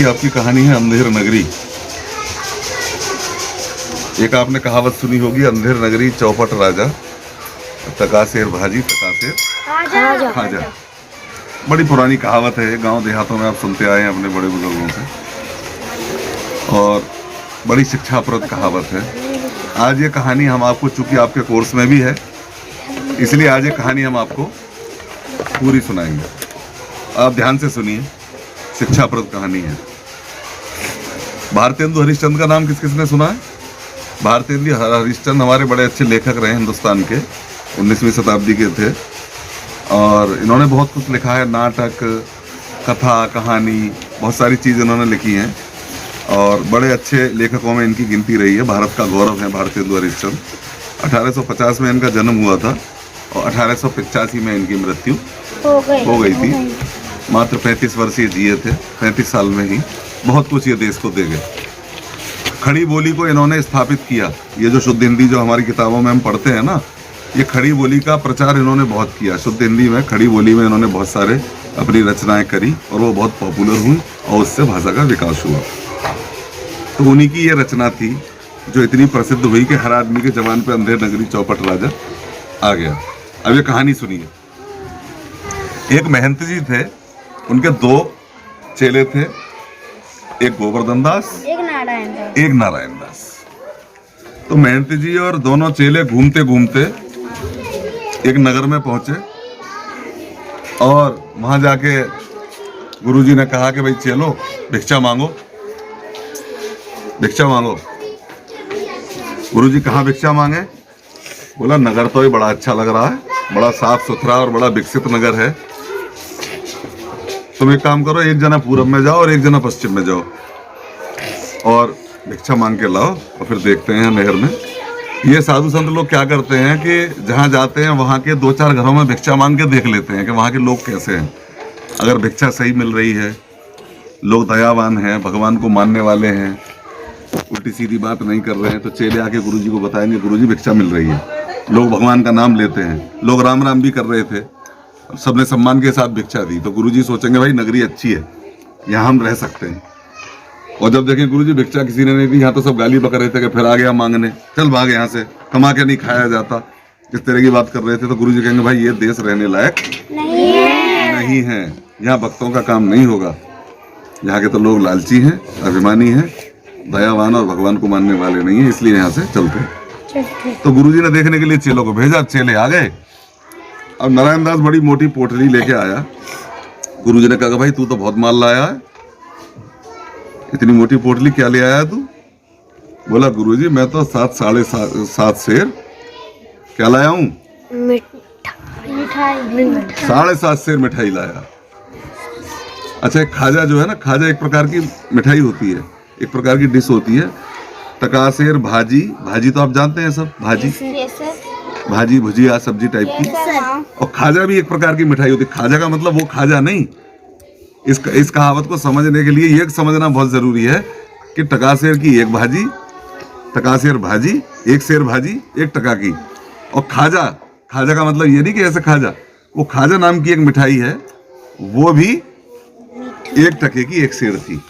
देखिए आपकी कहानी है अंधेर नगरी। एक आपने कहावत सुनी होगी, अंधेर नगरी चौपट राजा, तकासेर भाजी तकासेर खाजा। बड़ी पुरानी कहावत है, गांव देहातों में आप सुनते आए हैं अपने बड़े बुजुर्गों से, और बड़ी शिक्षाप्रद कहावत है। आज ये कहानी हम आपको, चूंकि आपके कोर्स में भी है, इसलिए आज ये कहानी हम आपको पूरी सुनाएंगे। आप ध्यान से सुनिए, शिक्षाप्रद कहानी है। भारतेंदु हरिश्चंद्र का नाम किस किसने सुना है? भारतेंदु हरिश्चंद्र हमारे बड़े अच्छे लेखक रहे हिंदुस्तान के, 19वीं शताब्दी के थे, और इन्होंने बहुत कुछ लिखा है, नाटक, कथा, कहानी, बहुत सारी चीज़ इन्होंने लिखी हैं, और बड़े अच्छे लेखकों में इनकी गिनती रही है। भारत का गौरव है भारतेंदु हरिश्चंद्र। 1850 में इनका जन्म हुआ था और 1885 में इनकी मृत्यु हो गई थी। मात्र 35 वर्षीय जिए थे, 35 साल में ही बहुत कुछ ये देश को दे गए। खड़ी बोली को इन्होंने स्थापित किया। ये जो शुद्ध हिंदी जो हमारी किताबों में हम पढ़ते हैं ना, ये खड़ी बोली का प्रचार इन्होंने बहुत किया। शुद्ध हिंदी में, खड़ी बोली में इन्होंने बहुत सारे अपनी रचनाएं करी और वो बहुत पॉपुलर हुई और उससे भाषा का विकास हुआ। तो उन्हीं की ये रचना थी जो इतनी प्रसिद्ध हुई कि हर आदमी के जबान पे अंधेर नगरी चौपट राजा आ गया। अब ये कहानी सुनिए। एक महंत जी थे, उनके 2 चेले थे, एक गोवर्धन दास, एक नारायण दास। तो महंत जी और दोनों चेले घूमते घूमते एक नगर में पहुंचे, और वहां जाके गुरुजी ने कहा कि भाई चलो भिक्षा मांगो, भिक्षा मांगो। गुरुजी कहाँ भिक्षा मांगे? बोला नगर तो ये बड़ा अच्छा लग रहा है, बड़ा साफ सुथरा और बड़ा विकसित नगर है। तुम एक काम करो, एक जना पूरब में जाओ और एक जना पश्चिम में जाओ और भिक्षा मांग के लाओ, और फिर देखते हैं नहर में। ये साधु संत लोग क्या करते हैं कि जहाँ जाते हैं वहाँ के 2-4 घरों में भिक्षा मांग के देख लेते हैं कि वहाँ के लोग कैसे हैं। अगर भिक्षा सही मिल रही है, लोग दयावान हैं, भगवान को मानने वाले हैं, उल्टी सीधी बात नहीं कर रहे हैं, तो चेले आके गुरुजी को बताएंगे गुरुजी भिक्षा मिल रही है। लोग भगवान का नाम लेते हैं, लोग राम राम भी कर रहे थे, सबने सम्मान के साथ भिक्षा दी, तो गुरुजी सोचेंगे भाई नगरी अच्छी है, यहाँ हम रह सकते हैं। और जब देखें गुरुजी भिक्षा किसी ने नहीं दी, यहाँ तो सब गाली बक रहे थे कि फिर आ गया मांगने, चल भाग यहाँ से, कमा के नहीं खाया जाता, इस तरह की बात कर रहे थे, तो गुरुजी कहेंगे भाई ये देश रहने लायक नहीं है, यहाँ भक्तों का काम नहीं होगा, यहाँ के तो लोग लालची हैं, अभिमानी हैं, दयावान और भगवान को मानने वाले नहीं है, इसलिए यहाँ से चलते हैं। तो गुरुजी ने देखने के लिए चेलों को भेजा, चेले आ गए। अब नारायण दास बड़ी मोटी पोटली लेके आया। गुरुजी ने कहा भाई तू तो बहुत माल लाया है, इतनी मोटी पोटली क्या ले आया तू? बोला गुरुजी मैं तो 7.5 सेर क्या लाया हूँ, 7.5 सेर मिठाई लाया। अच्छा, खाजा जो है ना, खाजा एक प्रकार की मिठाई होती है, एक प्रकार की डिश होती है। तकासेर भाजी, भाजी तो आप जानते हैं सब, भाजी भाजी भुजिया सब्जी टाइप की, और खाजा भी एक प्रकार की मिठाई होती है। खाजा का मतलब वो खाजा नहीं। इस कहावत को समझने के लिए ये समझना बहुत जरूरी है कि टकासेर की एक भाजी, टकासेर भाजी, एक सेर भाजी, 1 टका की। और खाजा, खाजा का मतलब ये नहीं कि ऐसे खाजा, वो खाजा नाम की एक मिठाई है, वो भी 1 टके की 1 सेर थी।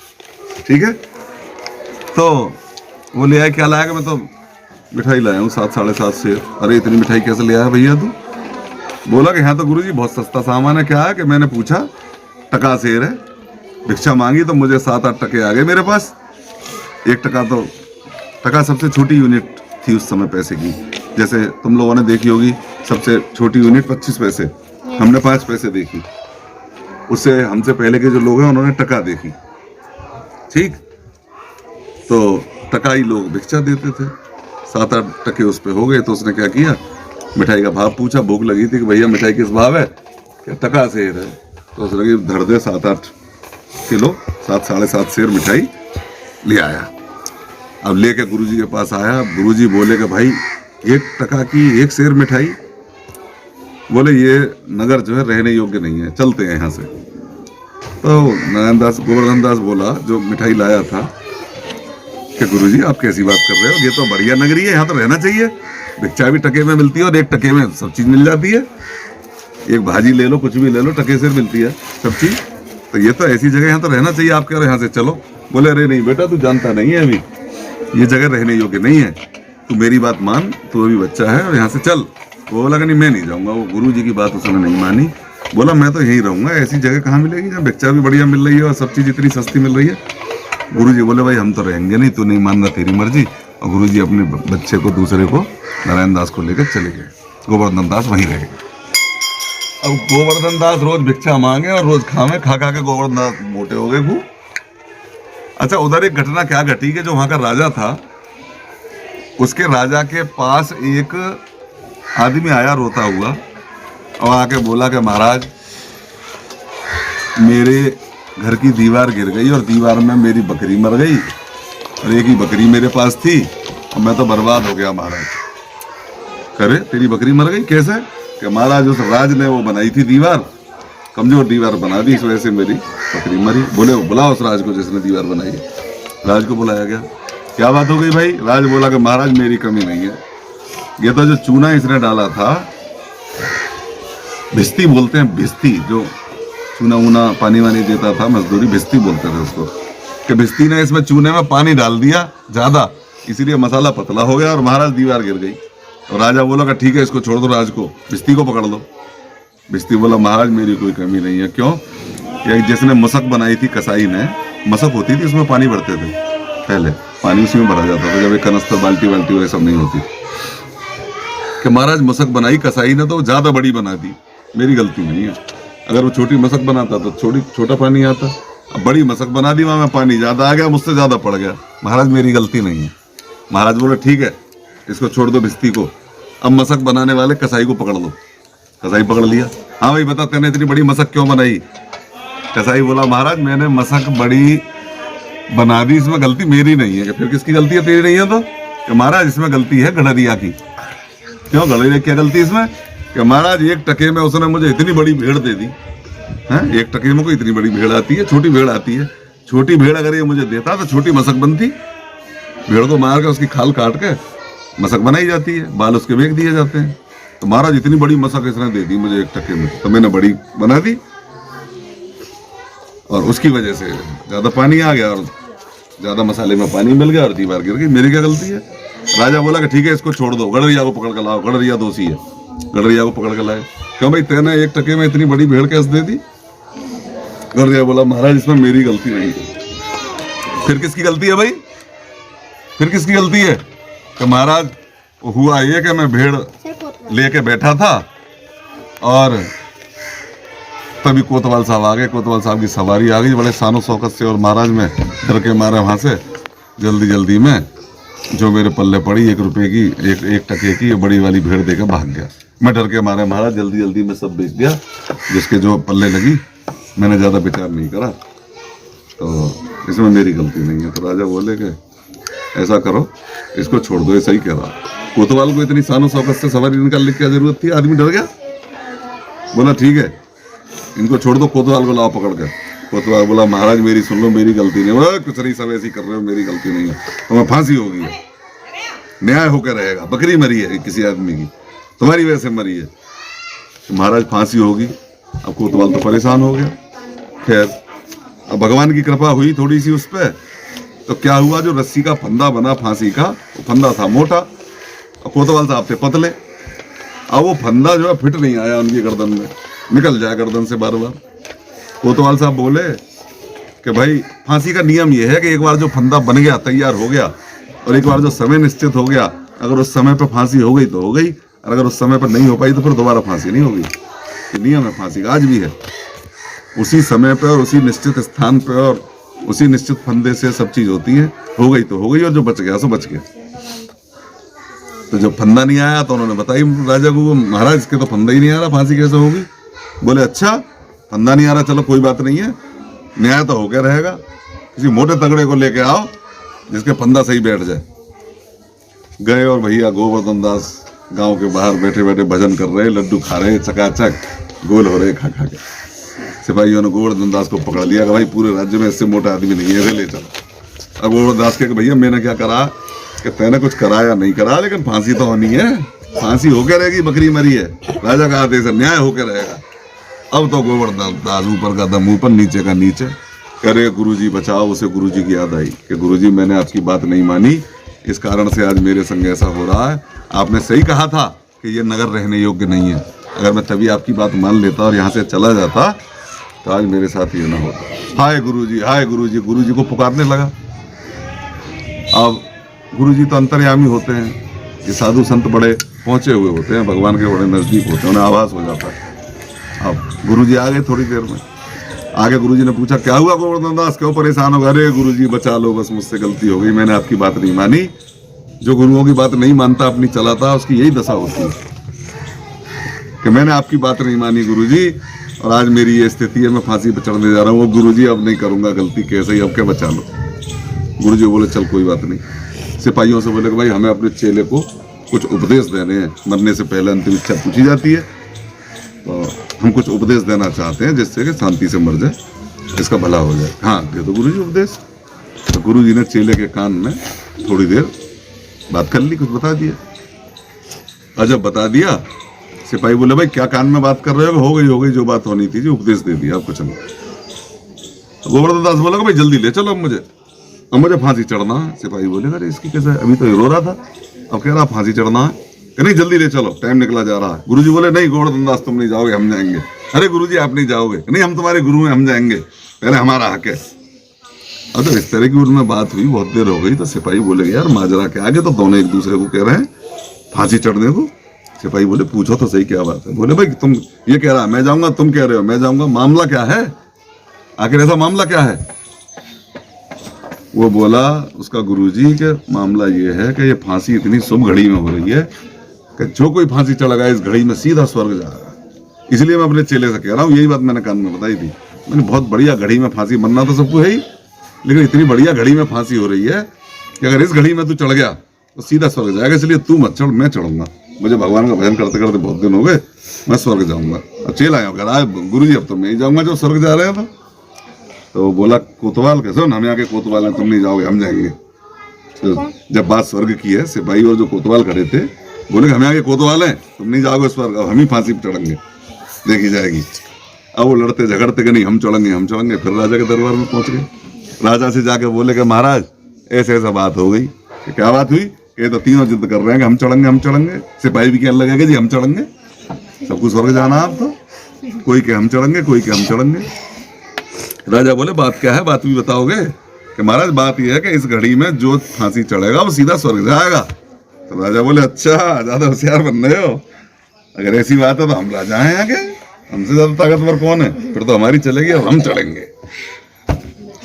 ठीक है, तो वो ले आया। क्या लाया? कि मैं तो मिठाई लाया हूँ 7.5 सेर। अरे इतनी मिठाई कैसे ले आया भैया तू? बोला कि यहाँ तो गुरुजी बहुत सस्ता सामान है। क्या है? कि मैंने पूछा टका सेर है, भिक्षा मांगी तो मुझे 7-8 टके आ गए मेरे पास। 1 टका तो, टका सबसे छोटी यूनिट थी उस समय पैसे की। जैसे तुम लोगों ने देखी होगी सबसे छोटी यूनिट 25 पैसे, हमने 5 पैसे देखी। उससे हमसे पहले के जो लोग हैं उन्होंने टका देखी। ठीक, तो टका ही लोग भिक्षा देते थे। 7-8 टके उस पे हो गए, तो उसने क्या किया, मिठाई का भाव पूछा, भूख लगी थी कि भैया मिठाई किस भाव है? क्या टका सेर है? तो उसने लगी धर दे 7-8 किलो, 7-7.5 सेर मिठाई ले आया। अब लेके गुरुजी के पास आया। गुरुजी बोले कि भाई 1 टका की 1 सेर मिठाई? बोले ये नगर जो है रहने योग्य नहीं है, चलते हैं यहाँ से। तो नारायण दास, गोवर्धन दास बोला जो मिठाई लाया था कि गुरुजी आप कैसी बात कर रहे हो, ये तो बढ़िया नगरी है, यहाँ तो रहना चाहिए, भिक्षा भी टके में मिलती है और 1 टके में सब चीज़ मिल जाती है। एक भाजी ले लो, कुछ भी ले लो, टके से मिलती है सब चीज़। तो ये तो ऐसी जगह, यहाँ तो रहना चाहिए, आप कह रहे यहाँ से चलो। बोले अरे नहीं बेटा, तू जानता नहीं है, अभी ये जगह रहने योग्य नहीं है, तू मेरी बात मान, तू अभी बच्चा है और यहाँ से चल। वो बोला कि नहीं मैं नहीं जाऊँगा। वो गुरु जी की बात उसने नहीं मानी, बोला मैं तो यहीं रहूँगा, ऐसी जगह कहाँ मिलेगी जहाँ भिक्षा भी बढ़िया मिल रही है और सब चीज़ इतनी सस्ती मिल रही है। गुरु जी बोले भाई हम तो रहेंगे नहीं, तू नहीं मान रहा, तेरी मर्जी। और गुरु जी अपने बच्चे को, दूसरे को, नारायण दास को लेकर चले गए। गोवर्धन दास वहीं रह गए। अब गोवर्धन दास रोज भिक्षा मांगे और रोज खावे, खा खा के गोवर्धन दास मोटे हो गए खूब। अच्छा, उधर एक घटना क्या घटी कि जो वहां का राजा था, उसके राजा के पास एक आदमी आया रोता हुआ और आके बोला कि महाराज मेरे घर की दीवार गिर गई और दीवार में मेरी बकरी मर गई और एक ही बकरी मेरे पास थी और मैं तो बर्बाद हो गया महाराज। करे तेरी बकरी मर गई कैसे? कि महाराज उस राज ने वो बनाई थी दीवार, कमजोर दीवार बना दी, इस वजह से मेरी बकरी मरी। बोले बुलाओ उस राज को जिसने दीवार बनाई है। राज को बुलाया गया। क्या बात हो गई भाई? राज बोला कि महाराज मेरी कमी नहीं है, ये तो जो चूना इसने डाला था, भिस्ती बोलते हैं, भिस्ती, जो चूना ऊना पानी वानी देता था मजदूरी, भिस्ती बोलते थे उसको, कि भिस्ती ने इसमें चूने में पानी डाल दिया ज्यादा, इसीलिए मसाला पतला हो गया और महाराज दीवार गिर गई। और राजा बोला कि ठीक है इसको छोड़ दो, राज को, भिस्ती को पकड़ लो। भिस्ती बोला महाराज मेरी कोई कमी नहीं है। क्यों? कि जिसने मशक बनाई थी कसाई ने, मशक होती थी उसमें पानी भरते थे, पहले पानी उसी में भरा जाता था, जब एक कनस्तर बाल्टी वाल्टी वह सब नहीं होती। कि महाराज मशक बनाई कसाई ने तो वो ज्यादा बड़ी बना दी, मेरी गलती नहीं है। अगर वो छोटी मशक बनाता तो छोटा पानी आता, अब बड़ी मशक बना दी, वहां में पानी ज्यादा आ गया, मुझसे ज्यादा पड़ गया, महाराज मेरी गलती नहीं है। महाराज बोले ठीक है इसको छोड़ दो भिस्ती को, अब मशक बनाने वाले कसाई को पकड़ लो। कसाई पकड़ लिया। हाँ भाई बता तेने इतनी बड़ी मशक क्यों बनाई? कसाई बोला महाराज मैंने मशक बड़ी बना दी, इसमें गलती मेरी नहीं है। कि फिर किसकी गलती है? तेरी नहीं है तो? कि महाराज इसमें गलती है गडरिया की। क्यों गडरिया क्या गलती इसमें? कि महाराज एक टके में उसने मुझे इतनी बड़ी भेड़ दे दी है, एक टके में कोई इतनी बड़ी भेड़ आती है, छोटी भेड़ आती है, छोटी भेड़ अगर ये मुझे देता तो छोटी मशक बनती, भेड़ को मार के उसकी खाल काट के मशक बनाई जाती है, बाल उसके बेच दिए जाते हैं। तो महाराज इतनी बड़ी मशक इसने दे दी मुझे एक टके में, तो मैंने बड़ी बना दी और उसकी वजह से ज्यादा पानी आ गया और ज्यादा मसाले में पानी मिल गया और दीवार गिर गई, मेरी क्या गलती है? राजा बोला कि ठीक है इसको छोड़ दो, गडरिया को पकड़ कर लाओ, गडरिया दोषी है। गडरिया को पकड़ कर लाए। क्यों भाई तेने एक टके में इतनी बड़ी भेड़ कैसे दे दी? गडरिया बोला महाराज इसमें मेरी गलती नहीं है। फिर किसकी गलती है भाई? फिर किसकी गलती है? कि महाराज हुआ ये कि मैं भेड़ लेके बैठा था और तभी कोतवाल साहब आ गए, कोतवाल साहब की सवारी आ गई बड़े शानो शौकत से, और महाराज मैं डर के मारे वहां से जल्दी में जो मेरे पल्ले पड़ी 1 रुपए की, एक टके की, ये बड़ी वाली भेड़ देकर भाग गया। मैं डर के मारे महाराज जल्दी में सब बेच दिया, जिसके जो पल्ले लगी, मैंने ज्यादा विचार नहीं करा, तो इसमें मेरी गलती नहीं है। तो राजा बोले कि ऐसा करो इसको छोड़ दो, ये सही कह रहा। कोतवाल को इतनी शानो शौकत से सवारी निकालने की क्या जरूरत थी? आदमी डर गया, बोला ठीक है इनको छोड़ दो, कोतवाल को लाओ पकड़ कर। कोतवाल बोला महाराज मेरी सुन लो, मेरी गलती नहीं। बोला कुछ नहीं, सब ऐसी कर रहे हो, मेरी गलती नहीं है, तुम्हें फांसी होगी, है न्याय होकर रहेगा, बकरी मरी है किसी आदमी की, तुम्हारी वजह से मरी है, तो महाराज फांसी होगी। अब कोतवाल तो परेशान हो गया। खैर अब भगवान की कृपा हुई थोड़ी सी उस पर, तो क्या हुआ, जो रस्सी का फंदा बना फांसी का, वो फंदा था मोटा और कोतवाल साहब थे पतले। अब वो फंदा जो है फिट नहीं आया उनकी गर्दन में, निकल जाए गर्दन से बार बार। कोतवाल साहब बोले कि भाई फांसी का नियम ये है कि एक बार जो फंदा बन गया, तैयार हो गया, और एक बार जो समय निश्चित हो गया, अगर उस समय पर फांसी हो गई तो हो गई, और अगर उस समय पर नहीं हो पाई तो फिर दोबारा फांसी नहीं होगी। ये नियम है फांसी का, आज भी है। उसी समय पर और उसी निश्चित स्थान पर और उसी निश्चित फंदे से सब चीज होती है, हो गई तो हो गई, और जो बच गया सो बच गया। तो जब फंदा नहीं आया तो उन्होंने बताई राजा को, महाराज इसके तो फंदा ही नहीं आ रहा, फांसी कैसे होगी? बोले अच्छा फंदा नहीं आ रहा, चलो कोई बात नहीं है, न्याय तो हो गया रहेगा, किसी मोटे तगड़े को लेके आओ जिसके फंदा सही बैठ जाए। गए और भैया गोवर्धन दास गांव के बाहर बैठे बैठे भजन कर रहे, लड्डू खा रहे, चकाचक गोल हो रहे खा खा के। सिपाहियों ने गोवर्धन दास को पकड़ लिया कि भाई पूरे राज्य में इससे मोटा आदमी नहीं है, ले चलो। अब गोवर्धन दास के भैया मैंने क्या करा? कि तैने कुछ कराया नहीं करा, लेकिन फांसी तो होनी है, फांसी होकर रहेगी, बकरी मरी है, राजा का आदेश है, न्याय होकर रहेगा। अब तो गोवर्धन दास ऊपर का दम ऊपर, नीचे का नीचे। करे गुरुजी बचाओ, उसे गुरुजी की याद आई कि गुरुजी मैंने आपकी बात नहीं मानी, इस कारण से आज मेरे संग ऐसा हो रहा है। आपने सही कहा था कि ये नगर रहने योग्य नहीं है। अगर मैं तभी आपकी बात मान लेता और यहाँ से चला जाता तो आज मेरे साथ ये ना होता। हाय गुरुजी, हाय गुरुजी। गुरुजी को पुकारने लगा। अब गुरुजी तो अंतर्यामी होते हैं, ये साधु संत बड़े पहुंचे हुए होते हैं, भगवान के बड़े नजदीक होते हैं, उन्हें आभास हो जाता है। अब गुरुजी आ गए थोड़ी देर में। आगे गुरुजी ने पूछा क्या हुआ गोवर्धन दास, क्यों परेशान हो गए? अरे गुरुजी बचा लो, बस मुझसे गलती हो गई, मैंने आपकी बात नहीं मानी। जो गुरुओं की बात नहीं मानता, अपनी चलाता, उसकी यही दशा होती है कि मैंने आपकी बात नहीं मानी गुरुजी, और आज मेरी ये स्थिति है, मैं फांसी पर चढ़ने जा रहा हूँ। वो गुरुजी अब नहीं करूंगा गलती, कैसे ही अब क्या बचा लो। गुरुजी बोले चल कोई बात नहीं। सिपाहियों से बोले कि भाई हमें अपने चेले को कुछ उपदेश देने हैं, मरने से पहले अंतिम इच्छा पूछी जाती है, तो हम कुछ उपदेश देना चाहते हैं जिससे कि शांति से मर जाए, इसका भला हो जाए। हाँ दे दो गुरुजी उपदेश। तो गुरुजी ने चेले के कान में थोड़ी देर बात कर ली, कुछ बता दिया। और जब बता दिया, सिपाही बोले भाई क्या कान में बात कर रहे हो? हो गई जो बात होनी थी, जो उपदेश दे दिया आपको, चलो। गोवर्धन दास बोला भाई जल्दी ले चलो अब मुझे फांसी चढ़ना है। सिपाही बोले अरे इसकी कैसे, अभी तो ये रो रहा था, अब कह रहा फांसी चढ़ना है। कि नहीं जल्दी ले चलो, टाइम निकला जा रहा है। गुरुजी बोले नहीं गोवर्धन दास तुम नहीं जाओगे, हम जाएंगे। अरे गुरुजी आप नहीं जाओगे। नहीं हम तुम्हारे गुरु हैं, हम जाएंगे, पहले हमारा हक है। अब तो इस तरह की उनमें बात हुई, बहुत देर हो गई, तो सिपाही बोले यार माजरा के आगे तो दोनों एक दूसरे को कह रहे हैं फांसी चढ़ने को। सिपाही बोले पूछो तो सही क्या बात है। बोले भाई तुम ये कह रहा है मैं जाऊंगा, तुम कह रहे हो मैं जाऊंगा, मामला क्या है? आखिर ऐसा मामला क्या है? वो बोला उसका गुरुजी के मामला ये है कि ये फांसी इतनी शुभ घड़ी में हो रही है कि जो कोई फांसी चढ़ेगा इस घड़ी में सीधा स्वर्ग जाएगा। इसलिए मैं अपने चेले से कह रहा हूँ, यही बात मैंने कान में बताई थी। मैंने बहुत बढ़िया घड़ी में फांसी, मरना तो सबको है ही, लेकिन इतनी बढ़िया घड़ी में फांसी हो रही है कि अगर इस घड़ी में तू चढ़ गया तो सीधा स्वर्ग जाएगा। इसलिए तू मत चढ़, मैं चढ़ूंगा। मुझे भगवान का भजन करते करते बहुत दिन हो गए, मैं स्वर्ग जाऊंगा। और चेला आया कह रहा है गुरुजी अब तो मैं ही जाऊंगा जो स्वर्ग जा रहे हैं। तो बोला कोतवाल कैसे, हम यहाँ के कोतवाल हैं, तुम नहीं जाओगे, हम जाएंगे। तो जब बात स्वर्ग की है, सिपाही और जो कोतवाल खड़े थे बोले हम यहाँ के कोतवाल हैं, तुम नहीं जाओगे स्वर्ग, अब हम ही फांसी पर चढ़ेंगे, देखी जाएगी। अब वो लड़ते झगड़ते कि नहीं हम चढ़ेंगे। फिर राजा के दरबार में पहुंच गए। राजा से जाके बोले कि महाराज ऐसे ऐसा बात हो गई। कि क्या बात हुई? कि तो तीनों जिद कर रहे हैं कि हम चढ़ेंगे। सिपाही भी कहने लगे कि जी हम चढ़ेंगे, सबको स्वर्ग जाना आप तो। कोई के हम चढ़ेंगे, कोई के हम चढ़ेंगे। राजा बोले बात क्या है, बात भी बताओगे? कि महाराज बात यह है कि इस घड़ी में जो फांसी चढ़ेगा वो सीधा स्वर्ग जाएगा। तो राजा बोले अच्छा ज्यादा होशियार बन रहे हो, अगर ऐसी बात है तो हम राजा हैं आगे, हमसे ज्यादा ताकतवर कौन है? फिर तो हमारी चलेगी, अब हम चढ़ेंगे।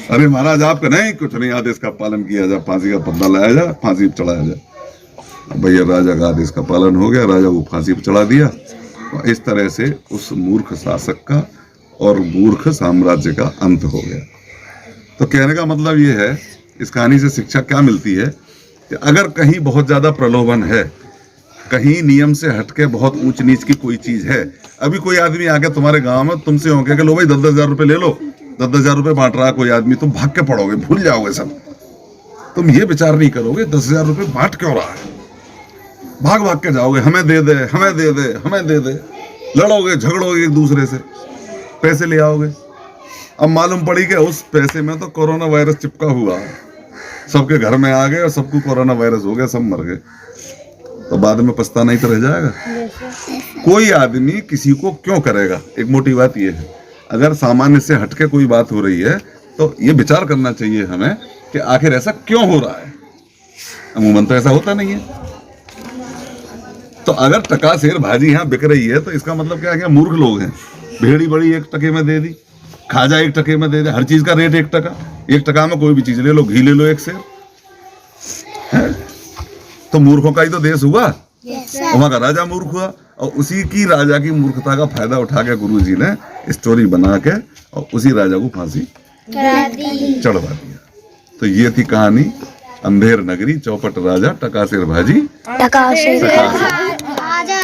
अरे महाराज आपका नहीं, कुछ नहीं, आदेश का पालन किया जाए, फांसी का पत्ता लाया जाए, फांसी पर चढ़ाया जाए। भैया राजा का आदेश का पालन हो गया, राजा को फांसी पर चढ़ा दिया। तो इस तरह से उस मूर्ख शासक का और मूर्ख साम्राज्य का अंत हो गया। तो कहने का मतलब ये है, इस कहानी से शिक्षा क्या मिलती है कि अगर कहीं बहुत ज्यादा प्रलोभन है, कहीं नियम से हटके बहुत ऊंच नीच की कोई चीज है, अभी कोई आदमी आके तुम्हारे गांव में तुमसे हो गया कि लो भाई 10,000 रुपए ले लो, 10,000 रुपए बांट रहा कोई आदमी, तुम भाग के पड़ोगे, भूल जाओगे सब। तुम ये विचार नहीं करोगे 10,000 रुपए बांट क्यों रहा है, भाग भाग के जाओगे, हमें दे दे, हमें दे दे, हमें दे दे, लड़ोगे झगड़ोगे एक दूसरे से, पैसे ले आओगे। अब मालूम पड़ी कि उस पैसे में तो कोरोना वायरस चिपका हुआ है, सबके घर में आ गए और सबको कोरोना वायरस हो गया, सब मर गए। तो बाद में पछताना ही तो रह जाएगा। कोई आदमी किसी को क्यों करेगा? एक मोटी बात यह है, अगर सामान्य से हटके कोई बात हो रही है तो ये विचार करना चाहिए हमें कि आखिर ऐसा क्यों हो रहा है। अमूमन तो ऐसा होता नहीं है। तो अगर टका शेर भाजी यहाँ बिक रही है तो इसका मतलब क्या है? मूर्ख लोग हैं। भेड़ी बड़ी 1 टके में दे दी, खाजा 1 टके में दे दे, हर चीज का रेट 1 टका। 1 टका में कोई भी चीज ले लो, घी ले लो 1 शेर है। तो मूर्खों का ही तो देश हुआ। वहां का राजा मूर्ख हुआ और उसी की राजा की मूर्खता का फायदा उठा के गुरुजी ने स्टोरी बना के और उसी राजा को फांसी चढ़वा दिया। तो ये थी कहानी अंधेर नगरी, चौपट राजा, टका शेर भाजी, टका शेर।